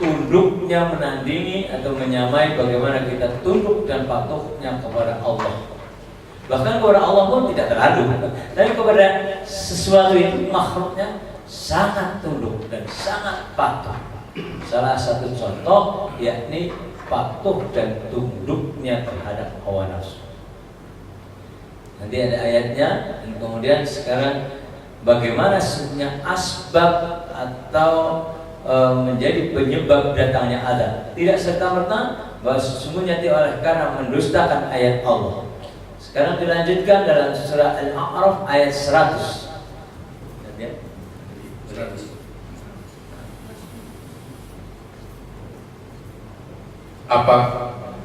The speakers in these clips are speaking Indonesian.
tunduknya menandingi atau menyamai bagaimana kita tunduk dan patuhnya kepada Allah. Bahkan kepada Allah pun tidak terlalu, tapi kepada sesuatu itu makhluknya sangat tunduk dan sangat patuh. Salah satu contoh yakni patuh dan tunduknya terhadap hawa nafsu. Nanti ada ayatnya. Dan kemudian sekarang bagaimana sebenarnya asbab atau menjadi penyebab datangnya azab. Tidak serta-merta bahwa sesungguhnya oleh karena mendustakan ayat Allah. Sekarang dilanjutkan dalam surah Al-A'raf ayat 100.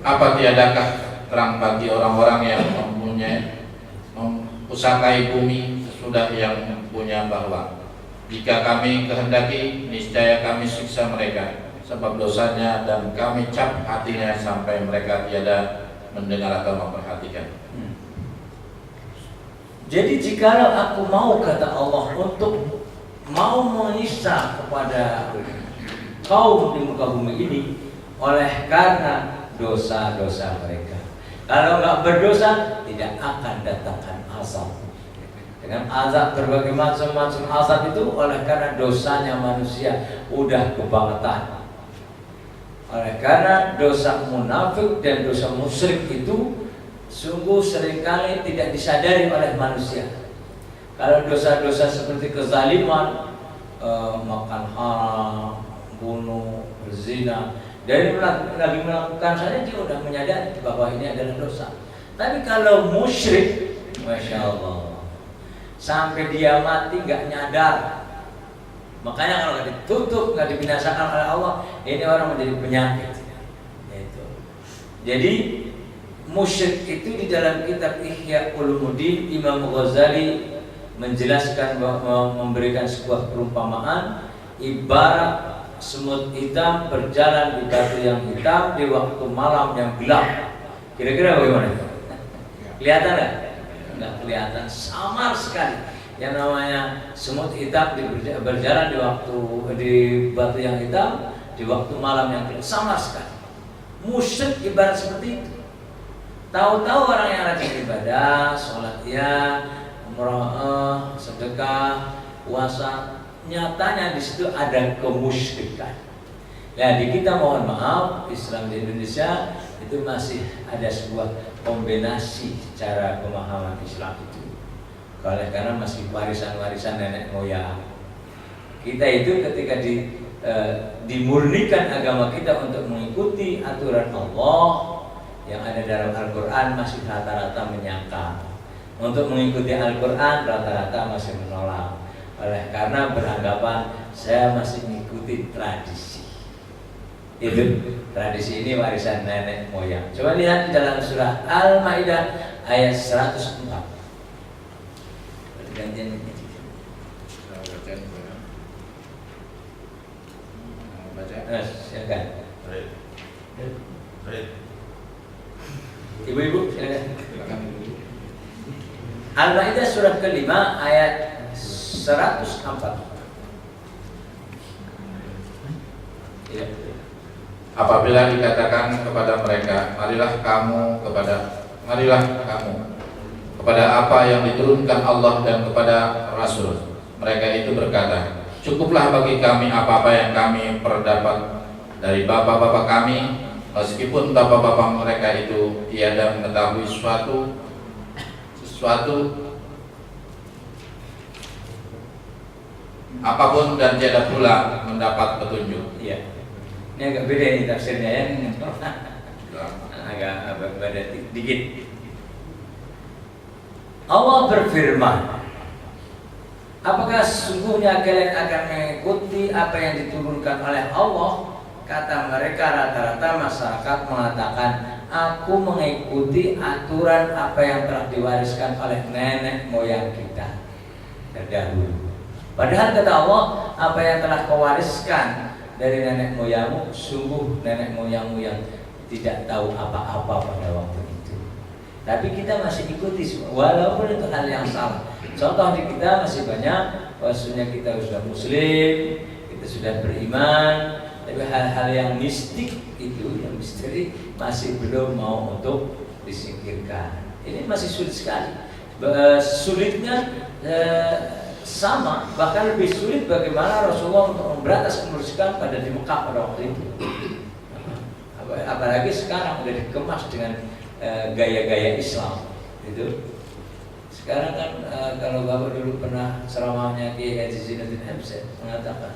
Apa tiadakah terang bagi orang-orang yang mempusakai bumi sesudah yang punya bahwa jika kami kehendaki, niscaya kami siksa mereka sebab dosanya, dan kami cap hatinya sampai mereka tiada mendengar atau memperhatikan. Jadi jikalau aku mau, kata Allah, untuk mau menyiksa kepada kaum di muka bumi ini oleh karena dosa-dosa mereka. Kalau nggak berdosa, tidak akan datangkan azab. Dengan azab berbagai macam-macam azab itu oleh karena dosanya manusia udah kebangetan. Oleh karena dosa munafik dan dosa musyrik itu sungguh seringkali tidak disadari oleh manusia. Kalau dosa-dosa seperti kezaliman, makan haram, bunuh, berzina, dari lagi melakukan saja dia sudah menyadari bahwa ini adalah dosa. Tapi kalau musyrik, masya Allah, sampai dia mati nggak nyadar. Makanya kalau nggak ditutup, nggak dibinasakan oleh Allah, ini orang menjadi penyakit. Itu. Jadi musyrik itu di dalam kitab Ihya Ulumuddin, Imam Ghazali menjelaskan, memberikan sebuah perumpamaan ibarat semut hitam berjalan di batu yang hitam di waktu malam yang gelap. Kira-kira bagaimana? Kelihatan nggak? Nggak kelihatan, samar sekali. Yang namanya semut hitam berjalan di batu yang hitam di waktu malam yang gelap, samar sekali. Musyrik ibarat seperti itu. Tahu-tahu orang yang rajin ibadah, sholat ya, umrah, sedekah, puasa, nyatanya di situ ada kemusyrikan. Nah, di kita mohon maaf, Islam di Indonesia itu masih ada sebuah kombinasi cara pemahaman Islam itu. Karena masih warisan-warisan nenek moyang. Kita itu ketika dimurnikan agama kita untuk mengikuti aturan Allah yang ada dalam Al-Quran, masih rata-rata menyangkal. Untuk mengikuti Al-Quran rata-rata masih menolak. Oleh karena beranggapan saya masih mengikuti tradisi. Itu tradisi ini warisan nenek moyang. Coba lihat di dalam surah Al-Maidah ayat 104. Gantian ini. Silakan. Ibu-ibu silakan. Al-Maidah surah kelima ayat 104. Ya. Apabila dikatakan kepada mereka, marilah kamu kepada apa yang diturunkan Allah dan kepada Rasul, mereka itu berkata, cukuplah bagi kami apa-apa yang kami perdapat dari bapak-bapak kami, meskipun bapak-bapak mereka itu tiada mengetahui sesuatu apapun dan tiada pula mendapat petunjuk. Iya. Ini agak beda ini tafsirnya ya. Agak beda dikit. Allah berfirman, apakah sesungguhnya kalian akan mengikuti apa yang diturunkan oleh Allah? Kata mereka, rata-rata masyarakat mengatakan, aku mengikuti aturan apa yang telah diwariskan oleh nenek moyang kita terdahulu. Padahal kata Allah, apa yang telah kau wariskan dari nenek moyangmu, sungguh nenek moyangmu yang tidak tahu apa-apa pada waktu itu. Tapi kita masih ikuti, walaupun itu hal yang salah. Contoh di kita masih banyak, maksudnya kita sudah muslim, kita sudah beriman, Tapi hal-hal yang mistik itu, yang misteri masih belum mau untuk disingkirkan. Ini masih sulit sekali. Sulitnya sama, bahkan lebih sulit bagaimana Rasulullah untuk memberantas kemusyrikan pada di Mekah pada waktu itu. Apalagi sekarang sudah dikemas dengan gaya-gaya Islam itu. Sekarang kan kalau Bapak dulu pernah ceramahnya Kiai Haji Zainuddin Hamzah mengatakan,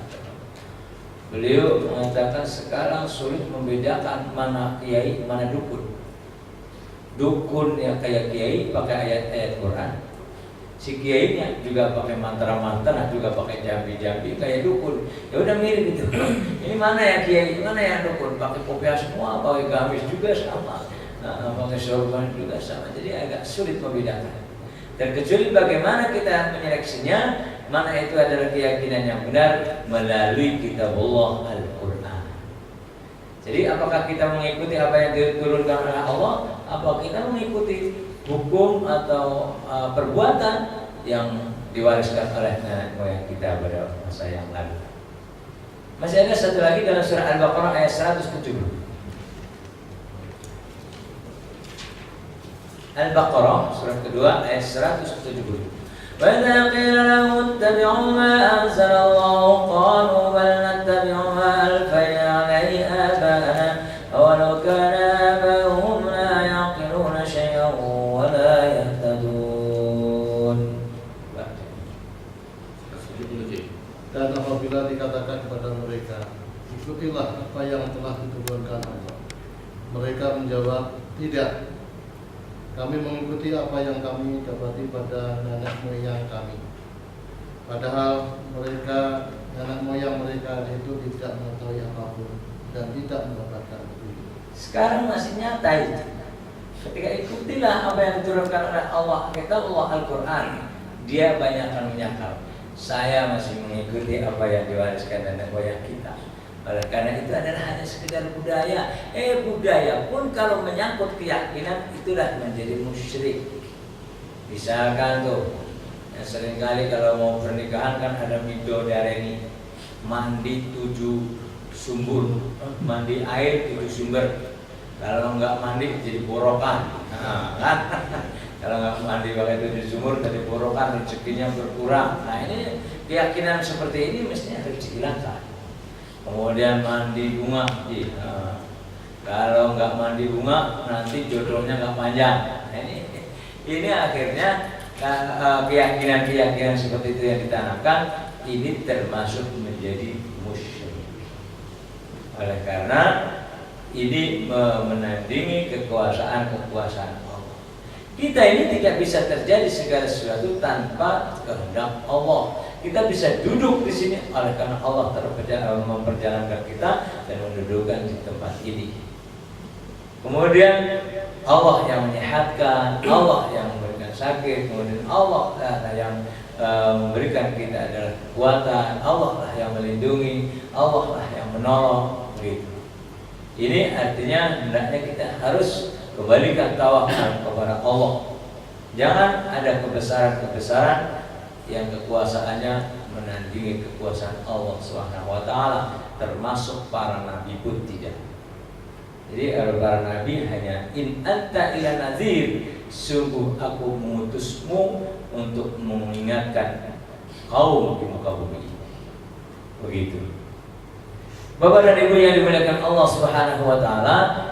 beliau mengatakan sekarang sulit membedakan mana kiai, mana dukun. Dukun yang kayak kiai pakai ayat-ayat Quran, si kiainya juga pakai mantra-mantra, juga pakai jambi-jambi kayak dukun. Ya udah mirip itu. Ini mana ya kiai, mana yang dukun? Pakai kopiah semua, pakai gamis juga sama, pakai sorban juga sama. Jadi agak sulit membedakan. Dan kecuali bagaimana kita menyeleksinya, mana itu adalah keyakinan yang benar melalui kitabullah Al-Quran. Jadi apakah kita mengikuti apa yang diturunkan oleh Allah, apa kita mengikuti hukum atau perbuatan yang diwariskan oleh nenek moyang kita pada masa yang lalu. Masih ada satu lagi dalam surah Al-Baqarah ayat 170. Al-Baqarah surah kedua ayat 170. Wa idza qila lahum ittabi'u ma anzala Allah qalu bal nattabi'u ma alfayna 'alayhi aba'ana aw law kana aba'uhum la yaqiluna shay'an wa la yahtadun. Dan apabila dikatakan kepada mereka, ikutilah apa yang telah diturunkan Allah, mereka menjawab, tidak. Kami mengikuti apa yang kami dapati pada nenek moyang kami. Padahal mereka, nenek moyang mereka itu tidak mengetahui apapun dan tidak mendapatkan petunjuk. Sekarang masih nyata itu. Ketika ikutilah apa yang diturunkan oleh Allah, kitabullah Al-Quran, dia banyak akan menyangkal. Saya masih mengikuti apa yang diwariskan nenek moyang kita. Oleh karena itu adalah hanya sekedar budaya. Budaya pun kalau menyangkut keyakinan itulah menjadi musyrik. Misalkan tuh, yang seringkali kalau mau pernikahan kan ada midodareni, mandi 7 sumber, mandi air 7 sumber. Kalau nggak mandi jadi borokan. Kan? Kalau nggak mandi pakai 7 sumur jadi borokan, rezekinya berkurang. Nah ini keyakinan seperti ini mestinya harus dihilangkan. Kemudian mandi bunga, kalau nggak mandi bunga nanti jodohnya nggak panjang. Nah, ini akhirnya keyakinan-keyakinan seperti itu yang ditanamkan ini termasuk menjadi musyrik. Oleh karena ini menandingi kekuasaan Allah. Kita ini tidak bisa terjadi segala sesuatu tanpa kehendak Allah. Kita bisa duduk di sini oleh karena Allah memperjalankan kita dan mendudukkan di tempat ini. Kemudian Allah yang menyehatkan, Allah yang memberikan sakit, kemudian Allah yang memberikan kita adalah kekuatan, Allah lah yang melindungi, Allah lah yang menolong. Begitu. Ini artinya hendaknya kita harus kembalikan tawakal kepada Allah. Jangan ada kebesaran-kebesaran yang kekuasaannya menandingi kekuasaan Allah SWT, termasuk para nabi pun tidak. Jadi para nabi hanya in anta ila nazir, sungguh aku mengutusmu untuk mengingatkan kaum di muka bumi ini. Begitu. Bapak dan Ibu yang dimuliakan Allah SWT,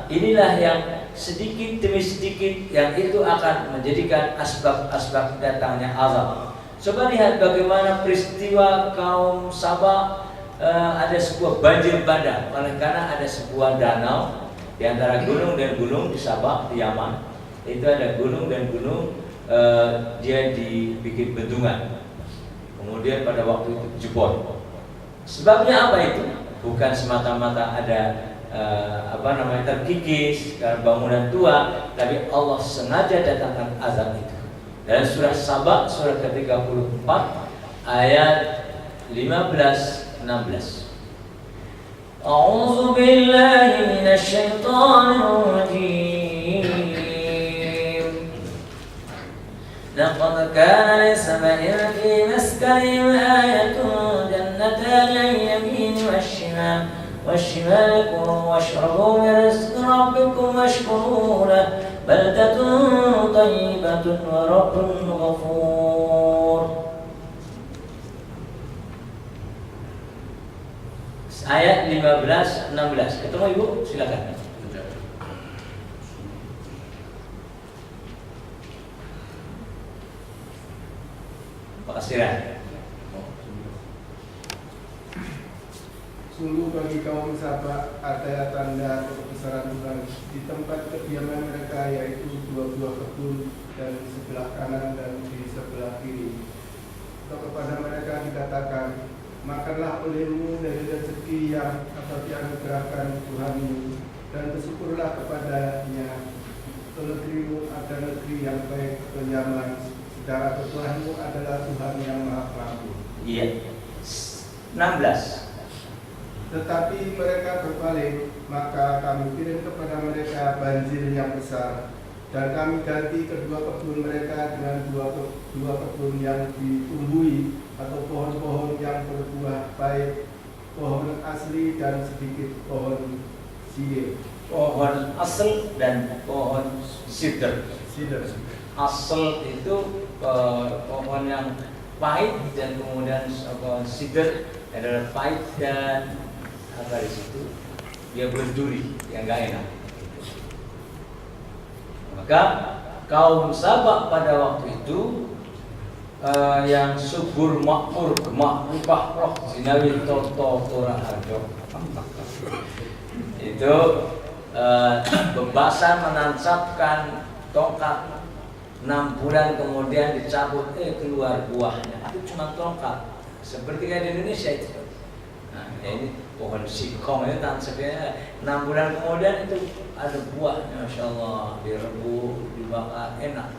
inilah yang sedikit demi sedikit yang itu akan menjadikan asbab-asbab datangnya azab. Coba lihat bagaimana peristiwa kaum Sabah, ada sebuah banjir bandang oleh karena ada sebuah danau di antara gunung dan gunung di Sabah, di Yaman. Itu ada gunung dan gunung, dia dibikin bendungan. Kemudian pada waktu itu jebol. Sebabnya apa itu? Bukan semata-mata ada terkikis karena bangunan tua, tapi Allah sengaja datangkan azab itu. Dalam surah Sabah surah ke-34 ayat 15-16. A'udzu billahi minasy syaithanir rajim. Laqad kana li-sab'in fi maskanihim ayatun jannatan 'an yamin wash-shimal والشمال كلوا واشربوا من رزق ربكم واشكروا له بلدة طيبة ورب غفور. Ayat 15-16. Ketemu Ibu? Silakan. Pak Kasiran. Sungguh bagi kaum Saba ada tanda kebesaran Tuhan di tempat kediaman mereka, yaitu dua buah kebun dan di sebelah kanan dan di sebelah kiri. Atau kepada mereka dikatakan, makanlah olehmu dari rezeki yang akan dianugerahkan Tuhanmu, dan bersyukurlah kepadanya. Negerimu ada negeri yang baik dan nyaman, sedara Tuhanmu adalah Tuhan yang Maha Pengampun. Iya. 16. Tetapi mereka berbalik, maka kami kirim kepada mereka banjir yang besar, dan kami ganti kedua kebun mereka dengan dua kebun yang ditumbuhi atau pohon-pohon yang berbuah, baik pohon asli dan sedikit pohon sirih. Pohon asal dan pohon sidr. Asal itu pohon yang pahit, dan kemudian pohon sidr adalah pahit dan apa di situ dia berduri yang enggak enak. Maka kaum Sabak pada waktu itu yang subur makmur gemak rubah roh sinawi toto tora harjo itu bebasan menancapkan tongkat 6 bulan kemudian dicabut keluar buahnya. Itu cuma tongkat seperti kayak di Indonesia itu. Nah, ini pohon singkong itu tancapnya 6 bulan kemudian itu ada buahnya, Masya Allah, direbus, dibakar, enak.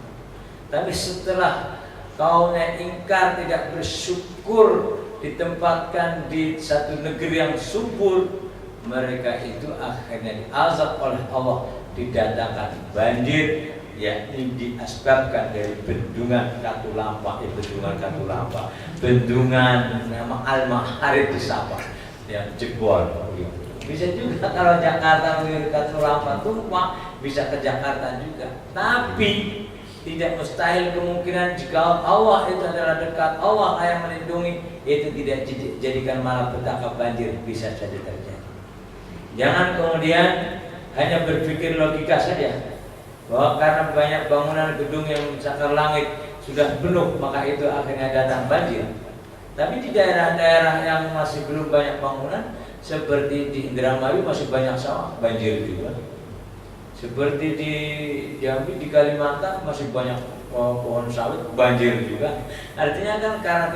Tapi setelah kaumnya ingkar, tidak bersyukur, ditempatkan di satu negeri yang subur, mereka itu akhirnya diazab oleh Allah, didatangkan banjir, yakni diasbabkan dari bendungan Katulampa, bendungan nama Al-Maharib di Sabah yang jebol. Bisa juga kalau Jakarta mengirim Katulampa tumpah, bisa ke Jakarta juga. Tapi tidak mustahil kemungkinan jika Allah itu adalah dekat, Allah yang melindungi, itu tidak jadikan malapetaka banjir, bisa saja terjadi. Jangan kemudian hanya berpikir logika saja bahwa karena banyak bangunan gedung yang mencakar langit sudah penuh, maka itu akhirnya datang banjir. Tapi di daerah-daerah yang masih belum banyak bangunan, seperti di Indramayu masih banyak sawah, banjir juga. Seperti di Jambi, di Kalimantan masih banyak pohon sawit, banjir juga. Artinya kan karena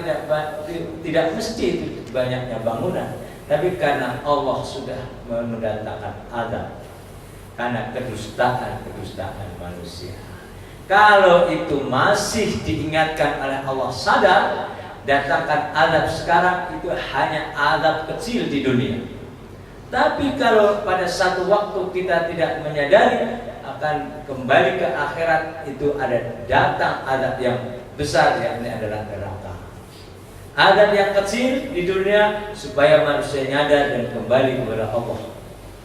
tidak mesti itu banyaknya bangunan, tapi karena Allah sudah mendatangkan azab karena kedustaan manusia. Kalau itu masih diingatkan oleh Allah, sadar, datangkan azab sekarang, itu hanya azab kecil di dunia. Tapi kalau pada satu waktu kita tidak menyadari akan kembali ke akhirat, itu ada datang azab yang besar, yakni adalah neraka. Azab yang kecil di dunia supaya manusia nyadar dan kembali kepada Allah.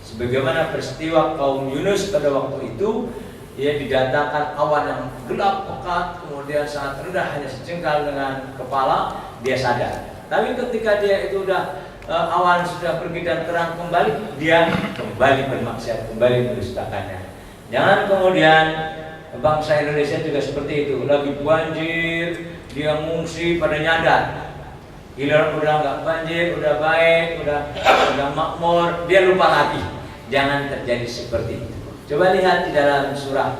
Sebagaimana peristiwa kaum Yunus pada waktu itu, ia didatangkan awan yang gelap pekat, kemudian sangat rendah, hanya sejengkal dengan kepala, dia sadar. Tapi ketika dia itu awan sudah pergi dan terang kembali, dia kembali bermaksiat, kembali mendustakannya. Jangan kemudian bangsa Indonesia juga seperti itu, lagi banjir, dia ngungsi pada nyadar. Giliran udah nggak banjir, udah baik, udah makmur, dia lupa lagi. Jangan terjadi seperti itu. Coba lihat di dalam surah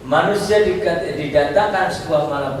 manusia didatangkan sebuah malapetaka.